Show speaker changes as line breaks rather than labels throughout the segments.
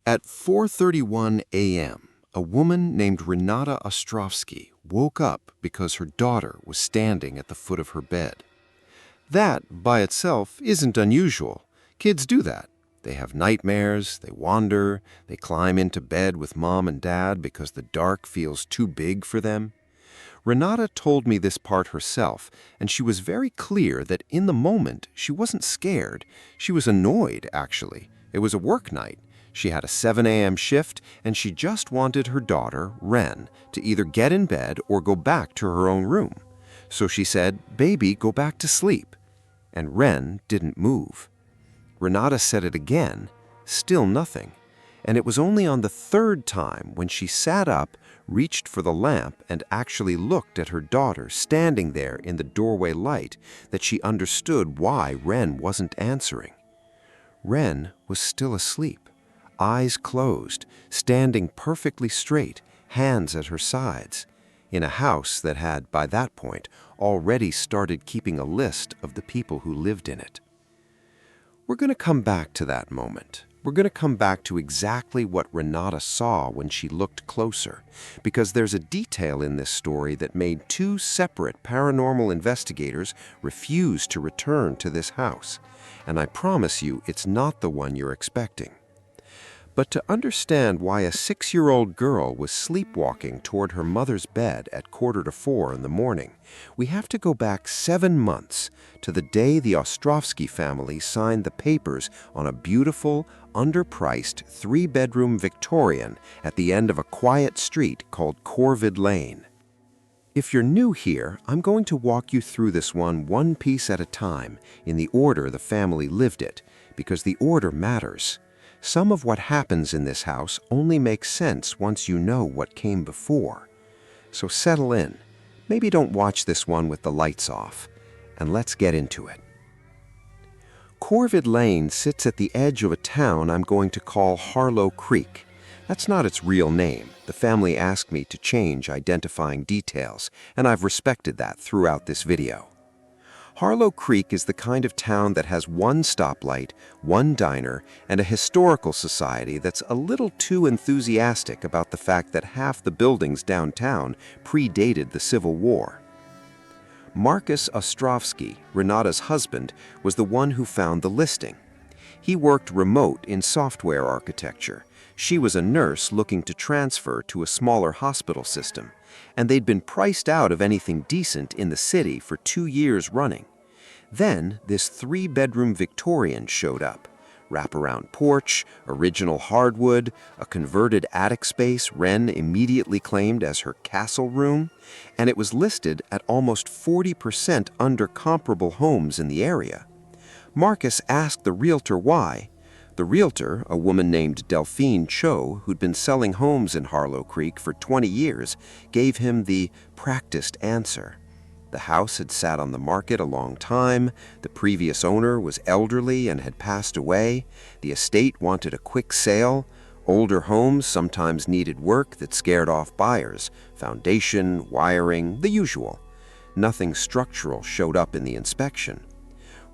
At 4:31 a.m., a woman named Renata Ostrovsky woke up because her daughter was standing at the foot of her bed. That, by itself, isn't unusual. Kids do that. They have nightmares, they wander, they climb into bed with mom and dad because the dark feels too big for them. Renata told me this part herself, and she was very clear that in the moment she wasn't scared. She was annoyed, actually. It was a work night. She had a 7 a.m. shift, and she just wanted her daughter, Ren, to either get in bed or go back to her own room. So she said, "Baby, go back to sleep." And Ren didn't move. Renata said it again, still nothing. And it was only on the third time when she sat up, reached for the lamp, and actually looked at her daughter standing there in the doorway light that she understood why Ren wasn't answering. Ren was still asleep, eyes closed, standing perfectly straight, hands at her sides, in a house that had, by that point, already started keeping a list of the people who lived in it. We're going to come back to that moment. We're going to come back to exactly what Renata saw when she looked closer, because there's a detail in this story that made two separate paranormal investigators refuse to return to this house, and I promise you it's not the one you're expecting. But to understand why a 6-year-old girl was sleepwalking toward her mother's bed at 3:45 in the morning, we have to go back 7 months to the day the Ostrovsky family signed the papers on a beautiful, underpriced 3-bedroom Victorian at the end of a quiet street called Corvid Lane. If you're new here, I'm going to walk you through this one piece at a time in the order the family lived it, because the order matters. Some of what happens in this house only makes sense once you know what came before. So settle in. Maybe don't watch this one with the lights off. And let's get into it. Corvid Lane sits at the edge of a town I'm going to call Harlow Creek. That's not its real name. The family asked me to change identifying details, and I've respected that throughout this video. Harlow Creek is the kind of town that has one stoplight, one diner, and a historical society that's a little too enthusiastic about the fact that half the buildings downtown predated the Civil War. Marcus Ostrovsky, Renata's husband, was the one who found the listing. He worked remote in software architecture. She was a nurse looking to transfer to a smaller hospital system, and they'd been priced out of anything decent in the city for 2 years running. Then this 3-bedroom Victorian showed up. Wraparound porch, original hardwood, a converted attic space Ren immediately claimed as her castle room, and it was listed at almost 40% under comparable homes in the area. Marcus asked the realtor why. The realtor, a woman named Delphine Cho, who'd been selling homes in Harlow Creek for 20 years, gave him the practiced answer. The house had sat on the market a long time, the previous owner was elderly and had passed away, the estate wanted a quick sale, older homes sometimes needed work that scared off buyers, foundation, wiring, the usual. Nothing structural showed up in the inspection.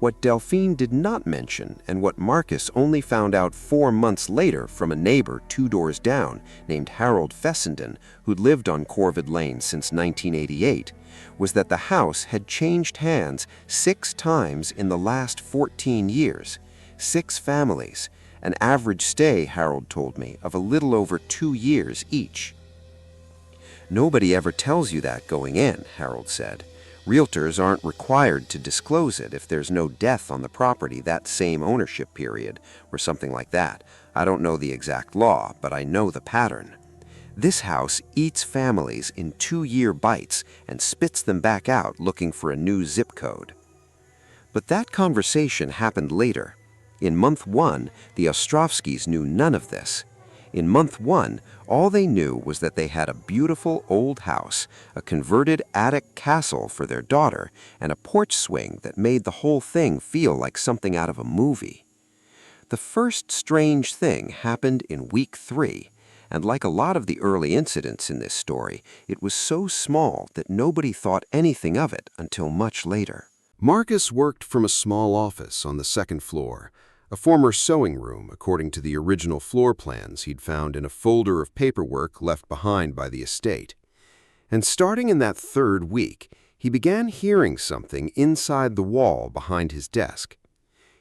What Delphine did not mention, and what Marcus only found out 4 months later from a neighbor 2 doors down named Harold Fessenden, who'd lived on Corvid Lane since 1988, was that the house had changed hands 6 times in the last 14 years. 6 families, an average stay, Harold told me, of a little over 2 years each. "Nobody ever tells you that going in," Harold said. "Realtors aren't required to disclose it if there's no death on the property that same ownership period, or something like that. I don't know the exact law, but I know the pattern. This house eats families in 2-year bites and spits them back out looking for a new zip code." But that conversation happened later. In month 1, the Ostrovskys knew none of this. In month 1, all they knew was that they had a beautiful old house, a converted attic castle for their daughter, and a porch swing that made the whole thing feel like something out of a movie. The first strange thing happened in week 3, and like a lot of the early incidents in this story, it was so small that nobody thought anything of it until much later. Marcus worked from a small office on the 2nd floor, a former sewing room according to the original floor plans he'd found in a folder of paperwork left behind by the estate. And starting in that third week, he began hearing something inside the wall behind his desk.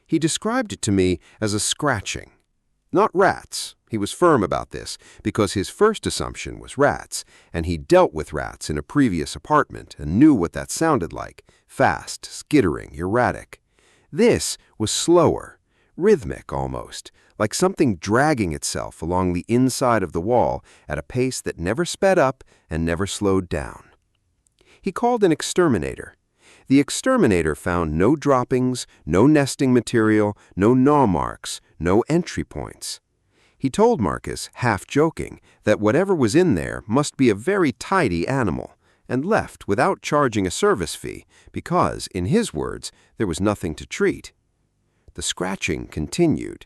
He described it to me as a scratching. Not rats. He was firm about this because his first assumption was rats, and he'd dealt with rats in a previous apartment and knew what that sounded like: fast, skittering, erratic. This was slower, rhythmic almost, like something dragging itself along the inside of the wall at a pace that never sped up and never slowed down. He called an exterminator. The exterminator found no droppings, no nesting material, no gnaw marks, no entry points. He told Marcus, half joking, that whatever was in there must be a very tidy animal, and left without charging a service fee because, in his words, there was nothing to treat. The scratching continued.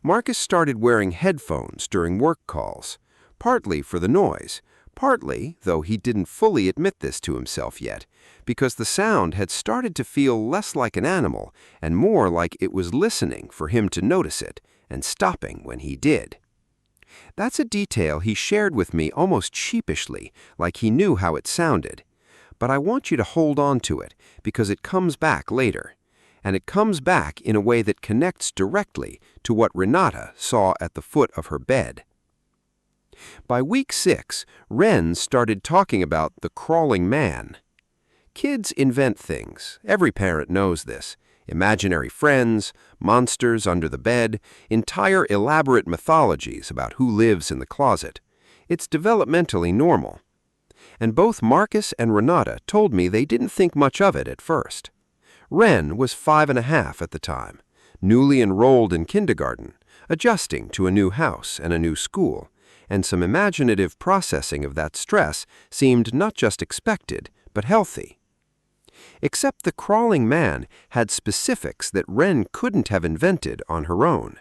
Marcus started wearing headphones during work calls, partly for the noise, partly, though he didn't fully admit this to himself yet, because the sound had started to feel less like an animal and more like it was listening for him to notice it and stopping when he did. That's a detail he shared with me almost sheepishly, like he knew how it sounded. But I want you to hold on to it because it comes back later. And it comes back in a way that connects directly to what Renata saw at the foot of her bed. By week 6, Wren started talking about the crawling man. Kids invent things. Every parent knows this. Imaginary friends, monsters under the bed, entire elaborate mythologies about who lives in the closet. It's developmentally normal. And both Marcus and Renata told me they didn't think much of it at first. Wren was 5.5 at the time, newly enrolled in kindergarten, adjusting to a new house and a new school, and some imaginative processing of that stress seemed not just expected, but healthy. Except the crawling man had specifics that Wren couldn't have invented on her own,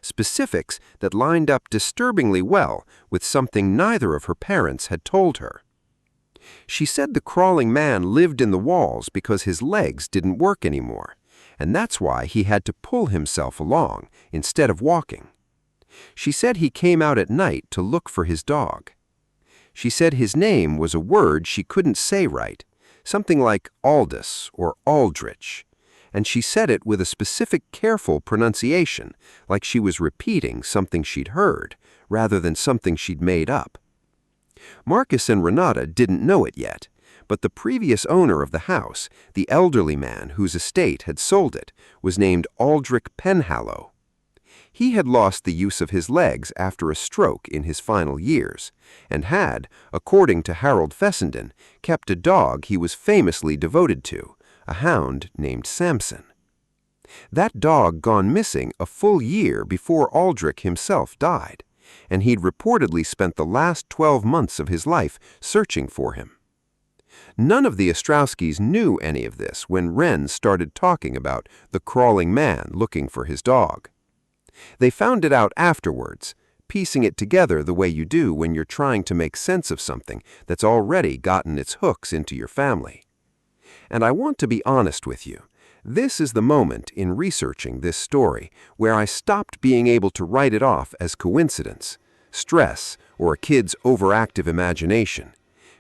specifics that lined up disturbingly well with something neither of her parents had told her. She said the crawling man lived in the walls because his legs didn't work anymore, and that's why he had to pull himself along instead of walking. She said he came out at night to look for his dog. She said his name was a word she couldn't say right, something like Aldous or Aldrich, and she said it with a specific careful pronunciation, like she was repeating something she'd heard rather than something she'd made up. Marcus and Renata didn't know it yet, but the previous owner of the house, the elderly man whose estate had sold it, was named Aldrich Penhallow. He had lost the use of his legs after a stroke in his final years, and had, according to Harold Fessenden, kept a dog he was famously devoted to, a hound named Samson. That dog gone missing a full year before Aldrich himself died, and he'd reportedly spent the last 12 months of his life searching for him. None of the Ostrowskis knew any of this when Wren started talking about the crawling man looking for his dog. They found it out afterwards, piecing it together the way you do when you're trying to make sense of something that's already gotten its hooks into your family. And I want to be honest with you. This is the moment in researching this story where I stopped being able to write it off as coincidence, stress, or a kid's overactive imagination.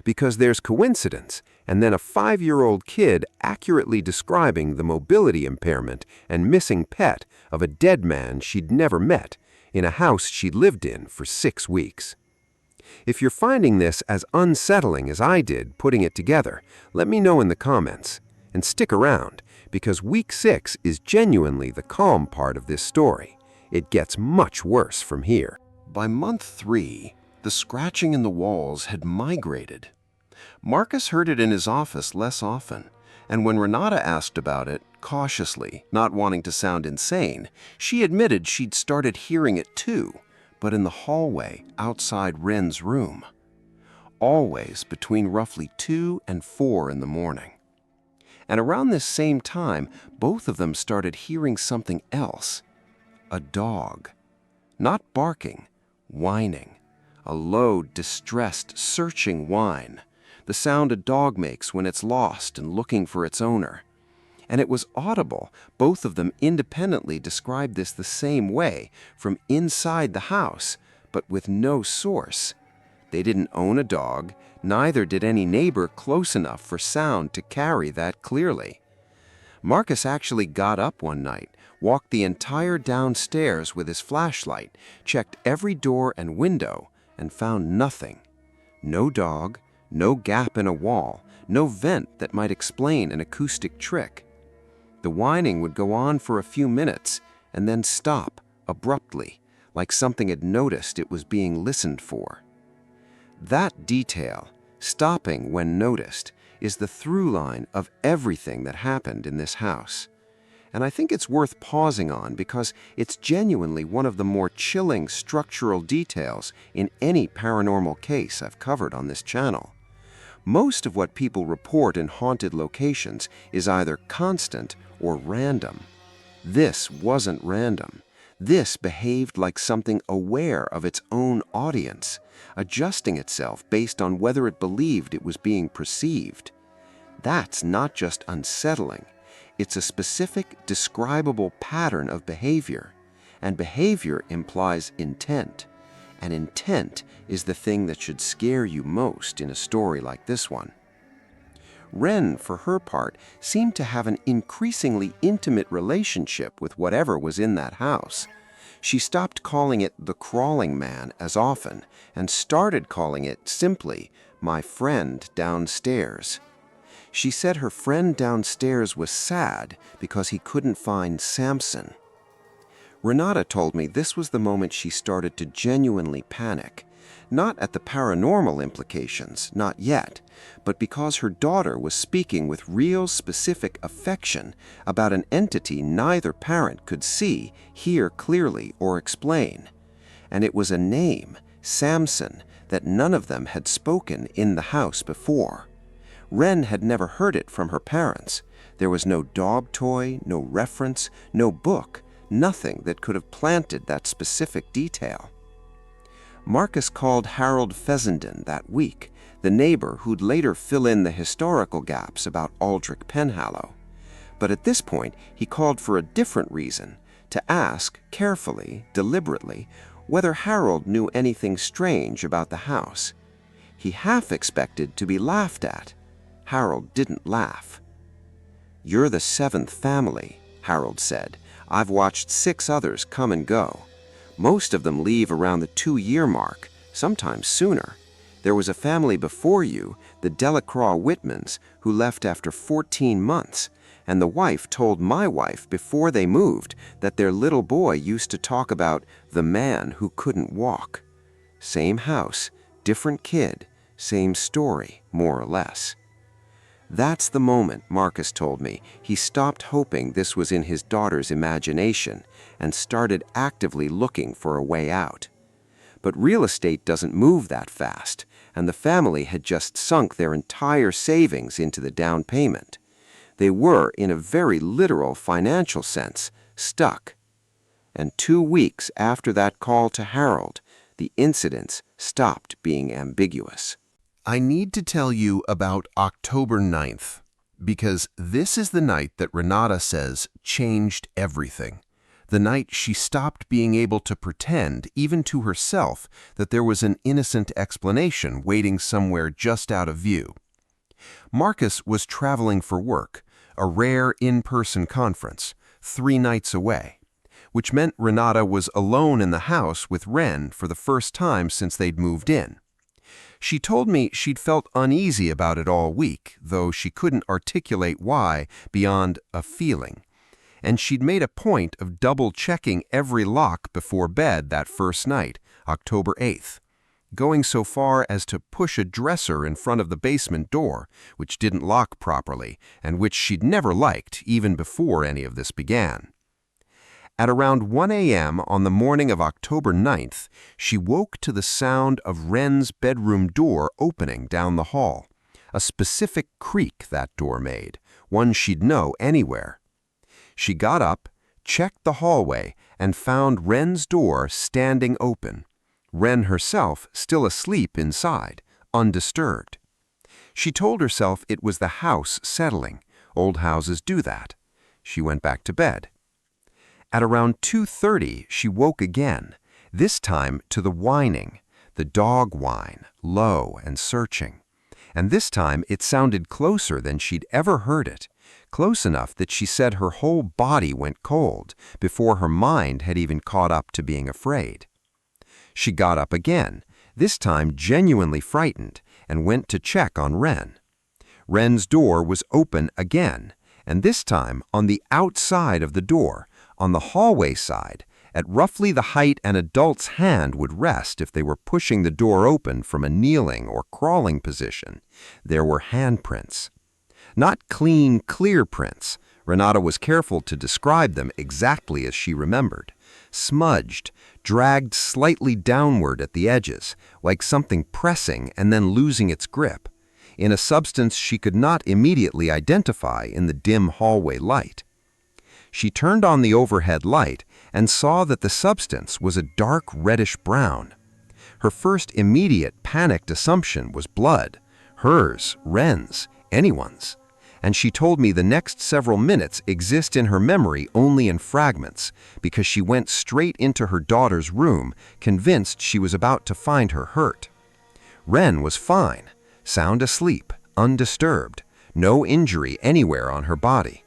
Because there's coincidence, and then a 5-year-old kid accurately describing the mobility impairment and missing pet of a dead man she'd never met in a house she'd lived in for 6 weeks. If you're finding this as unsettling as I did putting it together, let me know in the comments. And stick around, because week 6 is genuinely the calm part of this story. It gets much worse from here. By month 3, the scratching in the walls had migrated. Marcus heard it in his office less often, and when Renata asked about it, cautiously, not wanting to sound insane, she admitted she'd started hearing it too, but in the hallway outside Wren's room. Always between roughly 2 and 4 in the morning. And around this same time, both of them started hearing something else. A dog. Not barking, whining. A low, distressed, searching whine. The sound a dog makes when it's lost and looking for its owner. And it was audible. Both of them independently described this the same way, from inside the house, but with no source. They didn't own a dog, neither did any neighbor close enough for sound to carry that clearly. Marcus actually got up one night, walked the entire downstairs with his flashlight, checked every door and window, and found nothing. No dog, no gap in a wall, no vent that might explain an acoustic trick. The whining would go on for a few minutes and then stop abruptly, like something had noticed it was being listened for. That detail, stopping when noticed, is the through line of everything that happened in this house. And I think it's worth pausing on because it's genuinely one of the more chilling structural details in any paranormal case I've covered on this channel. Most of what people report in haunted locations is either constant or random. This wasn't random. This behaved like something aware of its own audience, adjusting itself based on whether it believed it was being perceived. That's not just unsettling. It's a specific, describable pattern of behavior, and behavior implies intent. And intent is the thing that should scare you most in a story like this one. Wren, for her part, seemed to have an increasingly intimate relationship with whatever was in that house. She stopped calling it the crawling man as often and started calling it simply my friend downstairs. She said her friend downstairs was sad because he couldn't find Samson. Renata told me this was the moment she started to genuinely panic, not at the paranormal implications, not yet, but because her daughter was speaking with real specific affection about an entity neither parent could see, hear clearly, or explain. And it was a name, Samson, that none of them had spoken in the house before. Wren had never heard it from her parents. There was no dog toy, no reference, no book, nothing that could have planted that specific detail. Marcus called Harold Fessenden that week, the neighbor who'd later fill in the historical gaps about Aldrich Penhallow. But at this point, he called for a different reason, to ask, carefully, deliberately, whether Harold knew anything strange about the house. He half expected to be laughed at. Harold didn't laugh. "You're the seventh family," Harold said. "I've watched 6 others come and go. Most of them leave around the 2-year mark, sometimes sooner. There was a family before you, the Delacroix Whitmans, who left after 14 months, and the wife told my wife before they moved that their little boy used to talk about the man who couldn't walk. Same house, different kid, same story, more or less." That's the moment, Marcus told me, he stopped hoping this was in his daughter's imagination and started actively looking for a way out. But real estate doesn't move that fast, and the family had just sunk their entire savings into the down payment. They were, in a very literal financial sense, stuck. And 2 weeks after that call to Harold, the incidents stopped being ambiguous. I need to tell you about October 9th, because this is the night that Renata says changed everything. The night she stopped being able to pretend, even to herself, that there was an innocent explanation waiting somewhere just out of view. Marcus was traveling for work, a rare in-person conference, 3 nights away, which meant Renata was alone in the house with Wren for the first time since they'd moved in. She told me she'd felt uneasy about it all week, though she couldn't articulate why beyond a feeling. And she'd made a point of double-checking every lock before bed that first night, October 8th, going so far as to push a dresser in front of the basement door, which didn't lock properly, and which she'd never liked even before any of this began. At around 1 a.m. on the morning of October 9th, she woke to the sound of Wren's bedroom door opening down the hall, a specific creak that door made, one she'd know anywhere. She got up, checked the hallway, and found Wren's door standing open, Wren herself still asleep inside, undisturbed. She told herself it was the house settling. Old houses do that.
she went back to bed. At around 2:30, she woke again, this time to the whining, the dog whine, low and searching. And this time it sounded closer than she'd ever heard it, close enough that she said her whole body went cold before her mind had even caught up to being afraid. She got up again, this time genuinely frightened, and went to check on Ren. Ren's door was open again, and this time on the outside of the door, on the hallway side, at roughly the height an adult's hand would rest if they were pushing the door open from a kneeling or crawling position. There were handprints. Not clean, clear prints. Renata was careful to describe them exactly as she remembered. Smudged, dragged slightly downward at the edges, like something pressing and then losing its grip, in a substance she could not immediately identify in the dim hallway light. She turned on the overhead light and saw that the substance was a dark reddish-brown. Her first immediate panicked assumption was blood, hers, Ren's, anyone's. And she told me the next several minutes exist in her memory only in fragments, because she went straight into her daughter's room, convinced she was about to find her hurt. Ren was fine, sound asleep, undisturbed, no injury anywhere on her body.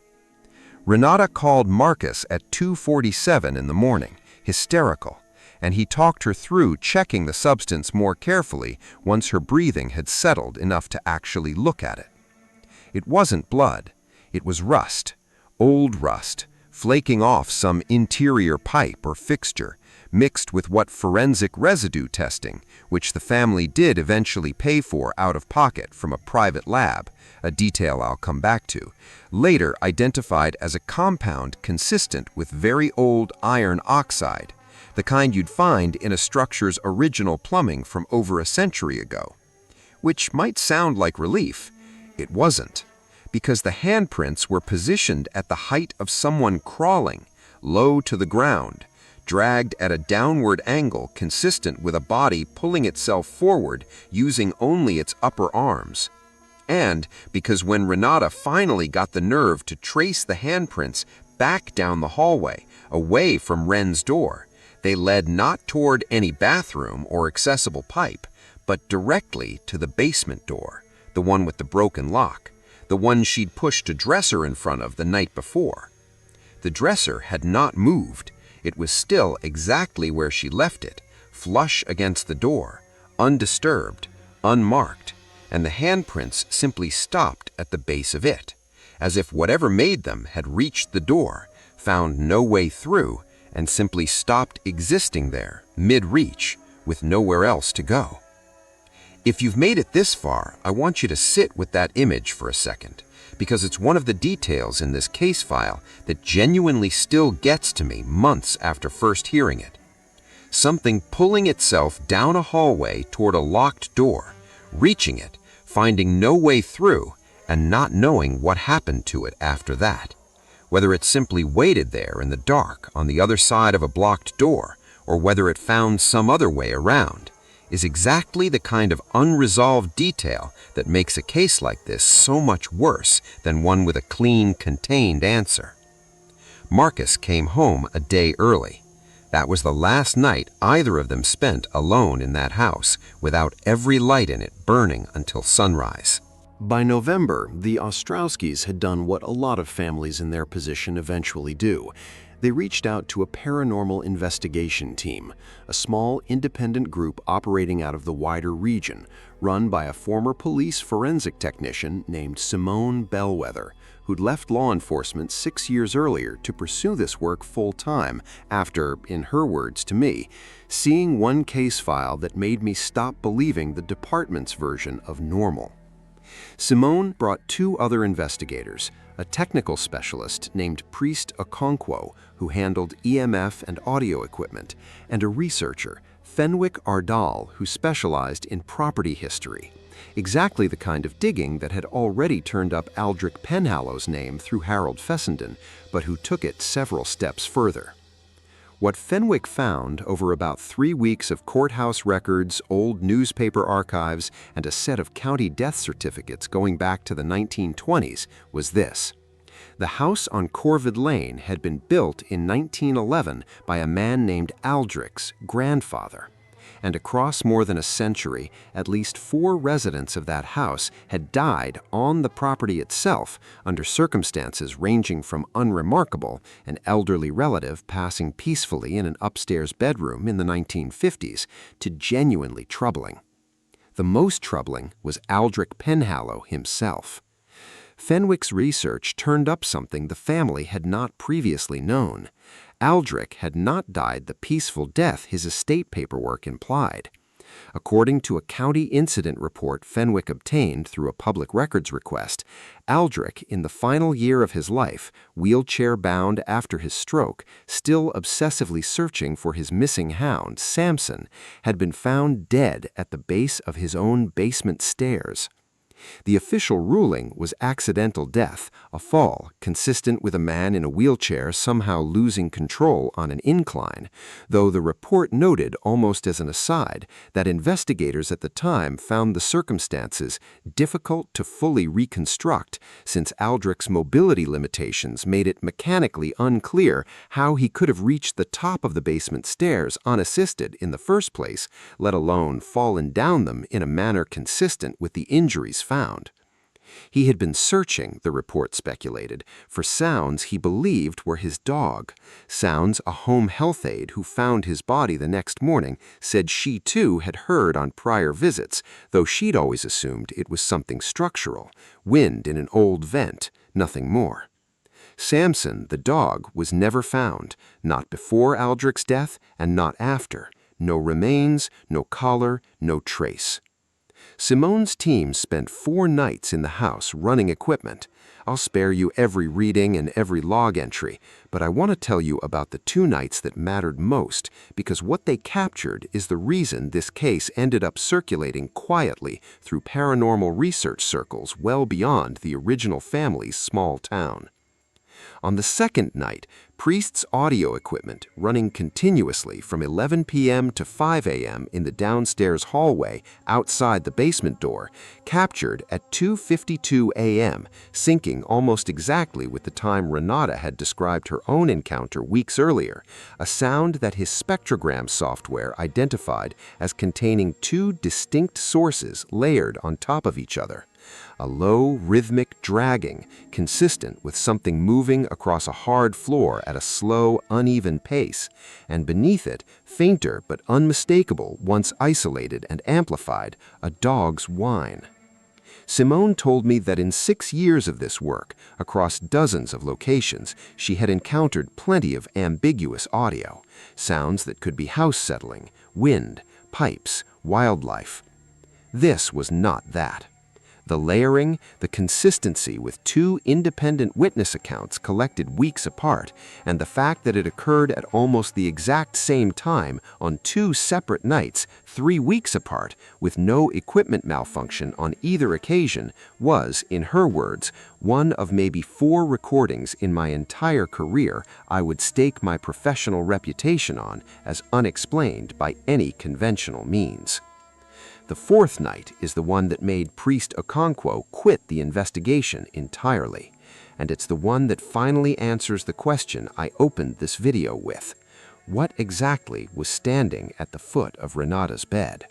Renata called Marcus at 2:47 in the morning, hysterical, and he talked her through checking the substance more carefully once her breathing had settled enough to actually look at it. It wasn't blood. It was rust, old rust, flaking off some interior pipe or fixture, mixed with what forensic residue testing, which the family did eventually pay for out of pocket from a private lab, a detail I'll come back to, later identified as a compound consistent with very old iron oxide, the kind you'd find in a structure's original plumbing from over a century ago. Which might sound like relief. It wasn't, because the handprints were positioned at the height of someone crawling, low to the ground, dragged at a downward angle consistent with a body pulling itself forward using only its upper arms. And because when Renata finally got the nerve to trace the handprints back down the hallway, away from Ren's door, they led not toward any bathroom or accessible pipe, but directly to the basement door, the one with the broken lock, the one she'd pushed a dresser in front of the night before. The dresser had not moved. It was still exactly where she left it, flush against the door, undisturbed, unmarked, and the handprints simply stopped at the base of it, as if whatever made them had reached the door, found no way through, and simply stopped existing there, mid-reach, with nowhere else to go. If you've made it this far, I want you to sit with that image for a second, because it's one of the details in this case file that genuinely still gets to me months after first hearing it. Something pulling itself down a hallway toward a locked door, reaching it, finding no way through, and not knowing what happened to it after that. Whether it simply waited there in the dark on the other side of a blocked door, or whether it found some other way around, is exactly the kind of unresolved detail that makes a case like this so much worse than one with a clean, contained answer. Marcus came home a day early. That was the last night either of them spent alone in that house, without every light in it burning until sunrise.
By November, the Ostrowskis had done what a lot of families in their position eventually do. They reached out to a paranormal investigation team, a small independent group operating out of the wider region, run by a former police forensic technician named Simone Bellwether, who'd left law enforcement 6 years earlier to pursue this work full-time after, in her words to me, seeing one case file that made me stop believing the department's version of normal. Simone brought 2 other investigators, a technical specialist named Priest Okonkwo, who handled EMF and audio equipment, and a researcher, Fenwick Ardal, who specialized in property history, exactly the kind of digging that had already turned up Aldrich Penhallow's name through Harold Fessenden, but who took it several steps further. What Fenwick found over about 3 weeks of courthouse records, old newspaper archives, and a set of county death certificates going back to the 1920s was this. The house on Corvid Lane had been built in 1911 by a man named Aldrich's grandfather. And across more than a century, at least 4 residents of that house had died on the property itself under circumstances ranging from unremarkable, an elderly relative passing peacefully in an upstairs bedroom in the 1950s, to genuinely troubling. The most troubling was Aldrich Penhallow himself. Fenwick's research turned up something the family had not previously known. Aldrich had not died the peaceful death his estate paperwork implied. According to a county incident report Fenwick obtained through a public records request, Aldrich, in the final year of his life, wheelchair-bound after his stroke, still obsessively searching for his missing hound, Samson, had been found dead at the base of his own basement stairs. The official ruling was accidental death, a fall consistent with a man in a wheelchair somehow losing control on an incline, though the report noted almost as an aside that investigators at the time found the circumstances difficult to fully reconstruct since Aldrich's mobility limitations made it mechanically unclear how he could have reached the top of the basement stairs unassisted in the first place, let alone fallen down them in a manner consistent with the injuries found. He had been searching, the report speculated, for sounds he believed were his dog. Sounds a home health aide who found his body the next morning said she too had heard on prior visits, though she'd always assumed it was something structural, wind in an old vent, nothing more. Samson, the dog, was never found, not before Aldrich's death and not after. No remains, no collar, no trace. Simone's team spent 4 nights in the house running equipment. I'll spare you every reading and every log entry, but I want to tell you about the 2 nights that mattered most, because what they captured is the reason this case ended up circulating quietly through paranormal research circles well beyond the original family's small town. On the second night, Priest's audio equipment, running continuously from 11 p.m. to 5 a.m. in the downstairs hallway outside the basement door, captured at 2:52 a.m., syncing almost exactly with the time Renata had described her own encounter weeks earlier, a sound that his spectrogram software identified as containing 2 distinct sources layered on top of each other. A low, rhythmic dragging, consistent with something moving across a hard floor at a slow, uneven pace, and beneath it, fainter but unmistakable once isolated and amplified, a dog's whine. Simone told me that in 6 years of this work, across dozens of locations, she had encountered plenty of ambiguous audio, sounds that could be house settling, wind, pipes, wildlife. This was not that. The layering, the consistency with 2 independent witness accounts collected weeks apart, and the fact that it occurred at almost the exact same time on 2 separate nights, 3 weeks apart, with no equipment malfunction on either occasion, was, in her words, one of maybe 4 recordings in my entire career I would stake my professional reputation on as unexplained by any conventional means. The 4th night is the one that made Priest Okonkwo quit the investigation entirely, and it's the one that finally answers the question I opened this video with. What exactly was standing at the foot of Renata's bed?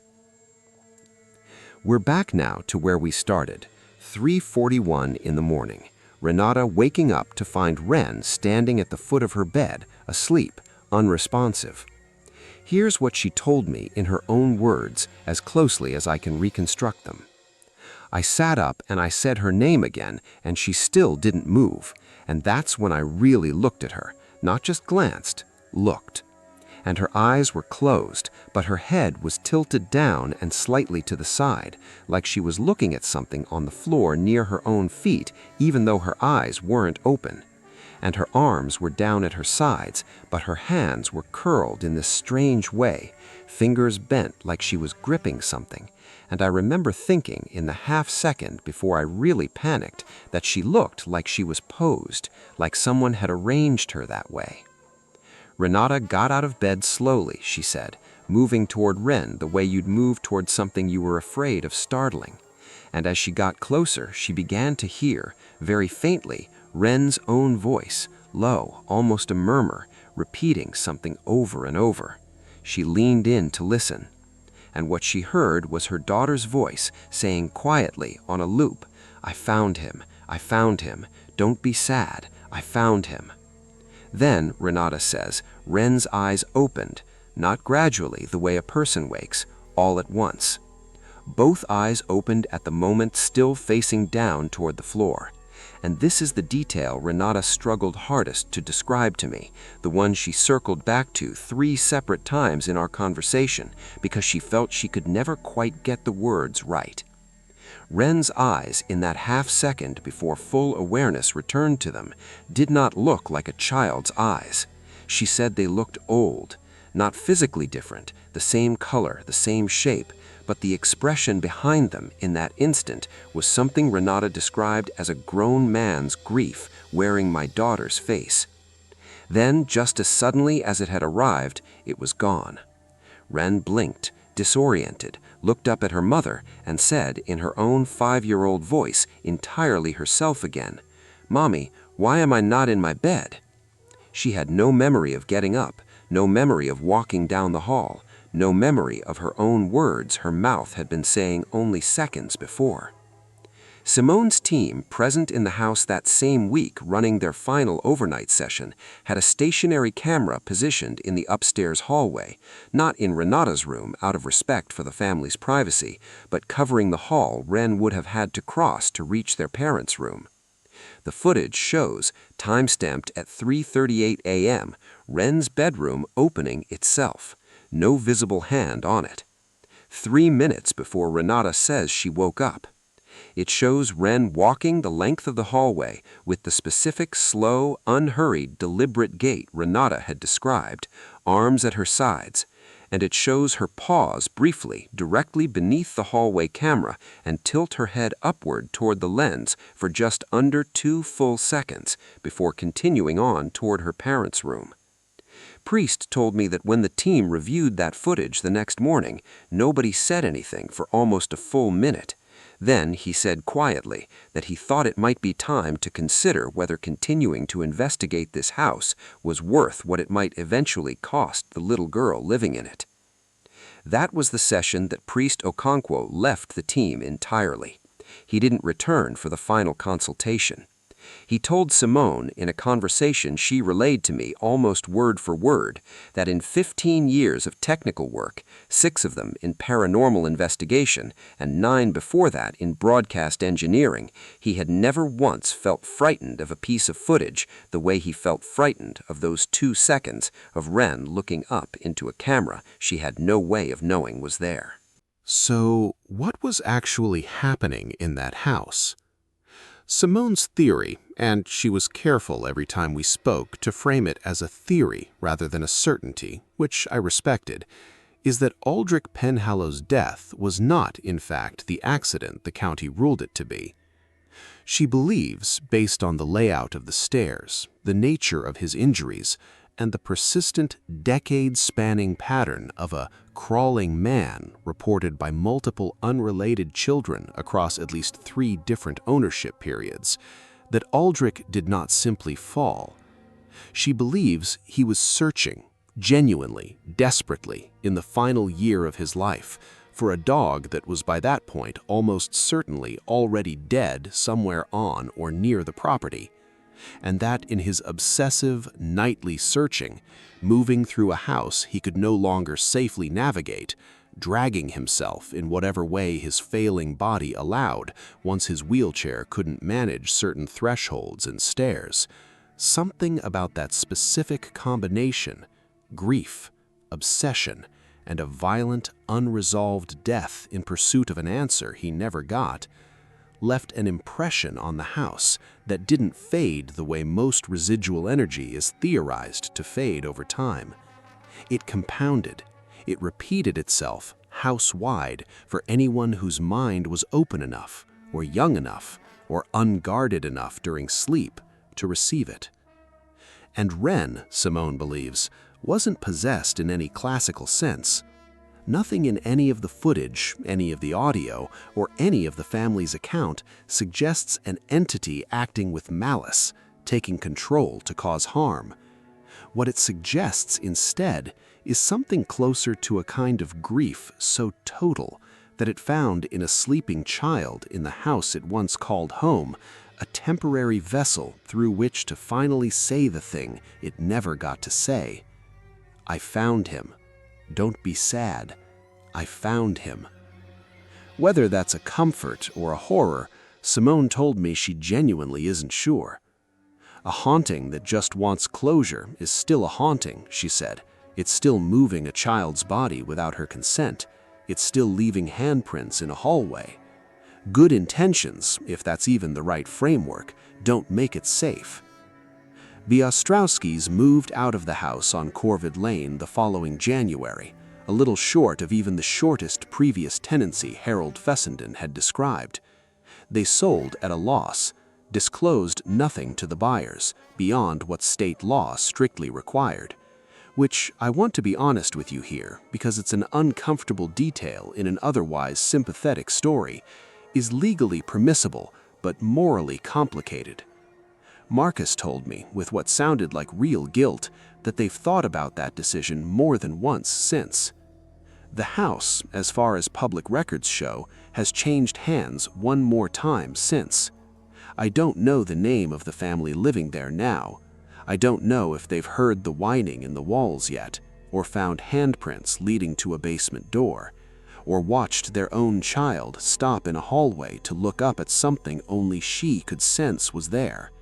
We're back now to where we started, 3:41 in the morning, Renata waking up to find Ren standing at the foot of her bed, asleep, unresponsive. Here's what she told me in her own words, as closely as I can reconstruct them. I sat up and I said her name again, and she still didn't move, and that's when I really looked at her, not just glanced, looked. And her eyes were closed, but her head was tilted down and slightly to the side, like she was looking at something on the floor near her own feet, even though her eyes weren't open. And her arms were down at her sides, but her hands were curled in this strange way, fingers bent like she was gripping something, and I remember thinking in the half-second before I really panicked that she looked like she was posed, like someone had arranged her that way. Renata got out of bed slowly, she said, moving toward Ren the way you'd move toward something you were afraid of startling. And as she got closer, she began to hear, very faintly,
Ren's own voice, low, almost a murmur, repeating something over and over. She leaned in to listen, and what she heard was her daughter's voice saying quietly on a loop, "I found him, I found him, don't be sad, I found him." Then, Renata says, Ren's eyes opened, not gradually the way a person wakes, all at once. Both eyes opened at the moment, still facing down toward the floor. And this is the detail Renata struggled hardest to describe to me, the one she circled back to 3 separate times in our conversation because she felt she could never quite get the words right. Ren's eyes, in that half-second before full awareness returned to them, did not look like a child's eyes. She said they looked old, not physically different, the same color, the same shape, but the expression behind them in that instant was something Renata described as a grown man's grief wearing my daughter's face. Then, just as suddenly as it had arrived, it was gone. Ren blinked, disoriented, looked up at her mother, and said in her own 5-year-old voice, entirely herself again, "Mommy, why am I not in my bed?" She had no memory of getting up, no memory of walking down the hall, no memory of her own words her mouth had been saying only seconds before. Simone's team, present in the house that same week running their final overnight session, had a stationary camera positioned in the upstairs hallway, not in Renata's room out of respect for the family's privacy, but covering the hall Ren would have had to cross to reach their parents' room. The footage shows, time-stamped at 3:38 a.m., Ren's bedroom opening itself. No visible hand on it. 3 minutes before Renata says she woke up. It shows Ren walking the length of the hallway with the specific slow, unhurried, deliberate gait Renata had described, arms at her sides, and it shows her pause briefly directly beneath the hallway camera and tilt her head upward toward the lens for just under 2 full seconds before continuing on toward her parents' room. Priest told me that when the team reviewed that footage the next morning, nobody said anything for almost a full minute. Then he said quietly that he thought it might be time to consider whether continuing to investigate this house was worth what it might eventually cost the little girl living in it. That was the session that Priest Okonkwo left the team entirely. He didn't return for the final consultation. He told Simone in a conversation she relayed to me almost word for word that in 15 years of technical work, 6 of them in paranormal investigation and 9 before that in broadcast engineering, he had never once felt frightened of a piece of footage the way he felt frightened of those 2 seconds of Ren looking up into a camera she had no way of knowing was there.
So, what was actually happening in that house? Simone's theory, and she was careful every time we spoke to frame it as a theory rather than a certainty, which I respected, is that Aldrich Penhallow's death was not, in fact, the accident the county ruled it to be. She believes, based on the layout of the stairs, the nature of his injuries, and the persistent, decade-spanning pattern of a crawling man reported by multiple unrelated children across at least 3 different ownership periods, that Aldrich did not simply fall. She believes he was searching, genuinely, desperately, in the final year of his life, for a dog that was by that point almost certainly already dead somewhere on or near the property, and that in his obsessive, nightly searching, moving through a house he could no longer safely navigate, dragging himself in whatever way his failing body allowed once his wheelchair couldn't manage certain thresholds and stairs. Something about that specific combination, grief, obsession, and a violent, unresolved death in pursuit of an answer he never got, left an impression on the house that didn't fade the way most residual energy is theorized to fade over time. It compounded. It repeated itself house-wide for anyone whose mind was open enough, or young enough, or unguarded enough during sleep to receive it. And Ren, Simone believes, wasn't possessed in any classical sense.
Nothing in any of the footage, any of the audio, or any of the family's account suggests an entity acting with malice, taking control to cause harm. What it suggests instead is something closer to a kind of grief so total that it found in a sleeping child in the house it once called home, a temporary vessel through which to finally say the thing it never got to say. I found him. Don't be sad. I found him. Whether that's a comfort or a horror, Simone told me she genuinely isn't sure. A haunting that just wants closure is still a haunting, she said. It's still moving a child's body without her consent. It's still leaving handprints in a hallway. Good intentions, if that's even the right framework, don't make it safe. The Ostrowskis moved out of the house on Corvid Lane the following January, a little short of even the shortest previous tenancy Harold Fessenden had described. They sold at a loss, disclosed nothing to the buyers beyond what state law strictly required, which I want to be honest with you here because it's an uncomfortable detail in an otherwise sympathetic story, is legally permissible but morally complicated. Marcus told me, with what sounded like real guilt, that they've thought about that decision more than once since. The house, as far as public records show, has changed hands one more time since. I don't know the name of the family living there now. I don't know if they've heard the whining in the walls yet, or found handprints leading to a basement door, or watched their own child stop in a hallway to look up at something only she could sense was there.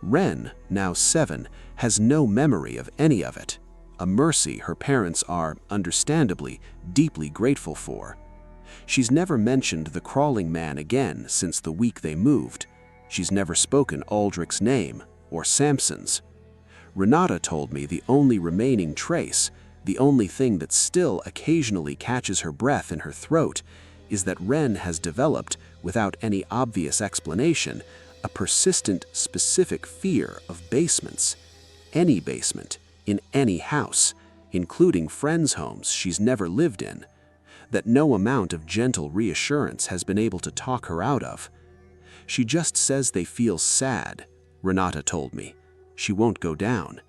Wren, now 7, has no memory of any of it, a mercy her parents are, understandably, deeply grateful for. She's never mentioned the crawling man again since the week they moved. She's never spoken Aldrich's name, or Sampson's. Renata told me the only remaining trace, the only thing that still occasionally catches her breath in her throat, is that Wren has developed, without any obvious explanation, a persistent, specific fear of basements. Any basement, in any house, including friends' homes she's never lived in, that no amount of gentle reassurance has been able to talk her out of. She just says they feel sad, Renata told me. She won't go down.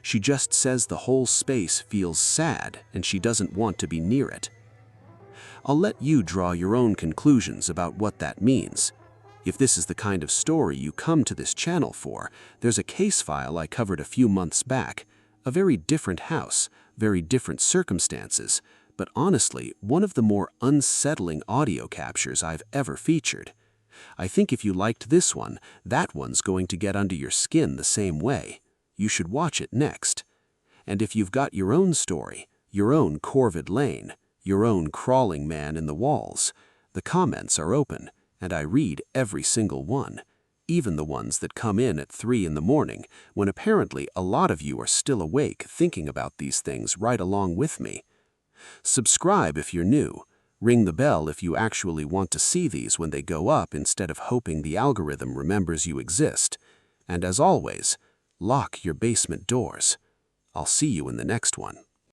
She just says the whole space feels sad and she doesn't want to be near it. I'll let you draw your own conclusions about what that means. If this is the kind of story you come to this channel for, there's a case file I covered a few months back. A very different house, very different circumstances, but honestly, one of the more unsettling audio captures I've ever featured. I think if you liked this one, that one's going to get under your skin the same way. You should watch it next. And if you've got your own story, your own Corvid Lane, your own crawling man in the walls, the comments are open, and I read every single one, even the ones that come in at 3 in the morning, when apparently a lot of you are still awake thinking about these things right along with me. Subscribe if you're new. Ring the bell if you actually want to see these when they go up instead of hoping the algorithm remembers you exist. And as always, lock your basement doors. I'll see you in the next one.